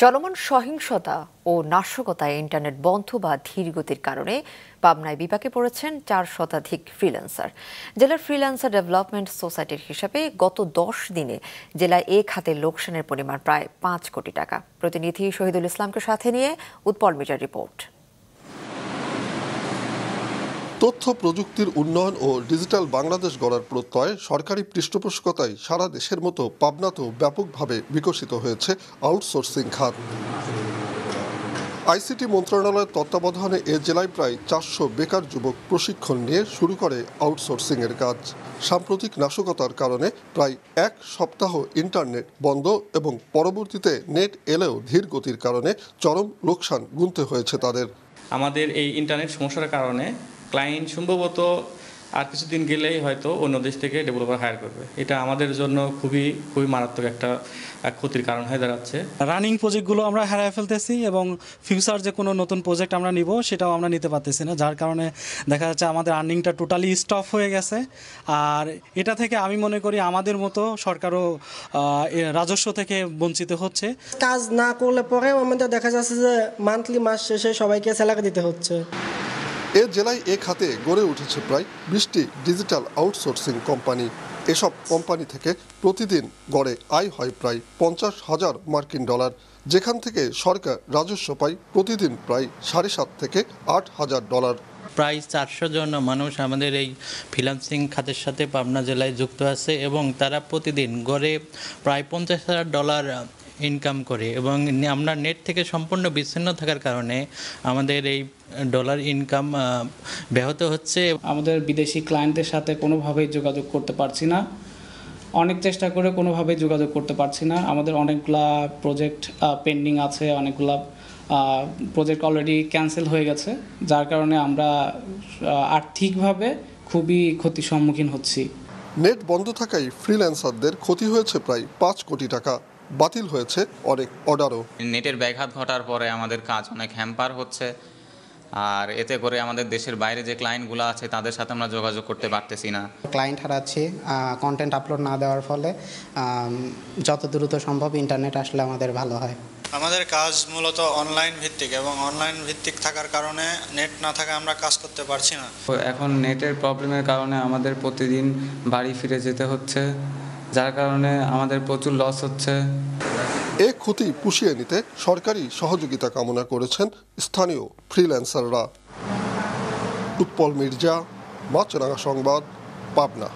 চলমান সহিংসতা ও নাশকতায় ইন্টারনেট বন্ধ বা ধীর গতির কারণে পাবনায় বিপাকে পড়েছেন 4 শতাধিক ফ্রিল্যান্সার। জেলার ফ্রিল্যান্সার ডেভেলপমেন্ট সোসাইটির হিসাবে গত 10 দিনে জেলায় এ খাতে লোকসানের পরিমাণ প্রায় 5 কোটি টাকা। প্রতিনিধি শহীদুল ইসলামকে সাথে নিয়ে উৎপল মিডিয়ার রিপোর্ট। তথ্য প্রযুক্তির উন্নয়ন ও ডিজিটাল বাংলাদেশ গড়ার প্রত্যয় সরকারি পৃষ্ঠপোষকতায় সারা দেশের মতো পাবনাতেও ব্যাপকভাবে বিকশিত হয়েছে আউটসোর্সিং খাত। আইসিটি মন্ত্রণালয়ের তত্ত্বাবধানে এ জেলায় প্রায় 400 বেকার যুবক প্রশিক্ষণ নিয়ে শুরু করে আউটসোর্সিংয়ের কাজ। সাম্প্রতিক নাশকতার কারণে প্রায় 1 সপ্তাহ ইন্টারনেট বন্ধ এবং পরবর্তীতে নেট এলেও ধীর গতির কারণে চরম লোকসান গুনতে হয়েছে তাদের। আমাদের এই ইন্টারনেট সমস্যার কারণে ক্লায়েন্ট সম্ভবত আর কিছুদিন গেলেই হয়তো অন্য দেশ থেকে ডেভেলপার হায়ার করবে। এটা আমাদের জন্য খুবই মারাত্মক একটা ক্ষতির কারণ হয়ে দাঁড়াচ্ছে। রানিং প্রজেক্টগুলো আমরা হারিয়ে ফেলতেছি এবং ফিউচার যে কোনো নতুন প্রজেক্ট আমরা নিব সেটাও আমরা নিতে পারতেছি না, যার কারণে দেখা যাচ্ছে আমাদের আর্নিংটা টোটালি স্টপ হয়ে গেছে। আর এটা থেকে আমি মনে করি আমাদের মতো সরকারও রাজস্ব থেকে বঞ্চিত হচ্ছে। কাজ না করলে পরেও আমাদের দেখা যাচ্ছে যে মান্থলি মাস শেষে সবাইকে স্যালারি দিতে হচ্ছে। এ জেলায় এ খাতে গড়ে উঠেছে প্রায় 20টি ডিজিটাল আউটসোর্সিং কোম্পানি। এসব কোম্পানি থেকে প্রতিদিন গড়ে আয় হয় প্রায় 50,000 মার্কিন ডলার, যেখান থেকে সরকার রাজস্ব পায় প্রতিদিন প্রায় 7.5 থেকে 8,000 ডলার। প্রায় 400 জন মানুষ আমাদের এই ফ্রিল্যান্সিং খাতের সাথে পাবনা জেলায় যুক্ত আছে এবং তারা প্রতিদিন গড়ে প্রায় 50,000 ডলার ইনকাম করে এবং আমরা নেট থেকে সম্পূর্ণ বিচ্ছিন্ন থাকার কারণে আমাদের এই ডলার ইনকাম ব্যাহত হচ্ছে। আমাদের বিদেশি ক্লায়েন্টদের সাথে কোনোভাবেই যোগাযোগ করতে পারছি না, অনেক চেষ্টা করে কোনোভাবেই যোগাযোগ করতে পারছি না। আমাদের অনেকগুলা প্রজেক্ট পেন্ডিং আছে, অনেকগুলা প্রজেক্ট অলরেডি ক্যান্সেল হয়ে গেছে, যার কারণে আমরা আর্থিকভাবে খুবই ক্ষতির সম্মুখীন হচ্ছি। নেট বন্ধ থাকায় ফ্রিল্যান্সারদের ক্ষতি হয়েছে প্রায় 5 কোটি টাকা। বাতিল হয়েছে অনেক অর্ডারও। নেটের ব্যাঘাত ঘটার পরে আমাদের কাজ অনেক হ্যাম্পার হচ্ছে, আর এতে করে আমাদের দেশের বাইরে যে ক্লায়েন্টগুলো আছে তাদের সাথে আমরা যোগাযোগ করতে পারতেছি না। ক্লায়েন্ট হারাচ্ছি কন্টেন্ট আপলোড না দেওয়ার ফলে। যত দ্রুত সম্ভব ইন্টারনেট আসলে আমাদের ভালো হয়। আমাদের কাজ মূলত অনলাইন ভিত্তিক এবং অনলাইন ভিত্তিক থাকার কারণে নেট না থাকা আমরা কাজ করতে পারছি না। এখন নেটের প্রবলেমের কারণে আমাদের প্রতিদিন বাড়ি ফিরে যেতে হচ্ছে, যার কারণে আমাদের প্রচুর লস হচ্ছে। এ ক্ষতি পুষিয়ে নিতে সরকারি সহযোগিতা কামনা করেছেন স্থানীয় ফ্রিল্যান্সাররা। উৎপল মির্জা, মাছরাঙা সংবাদ, পাবনা।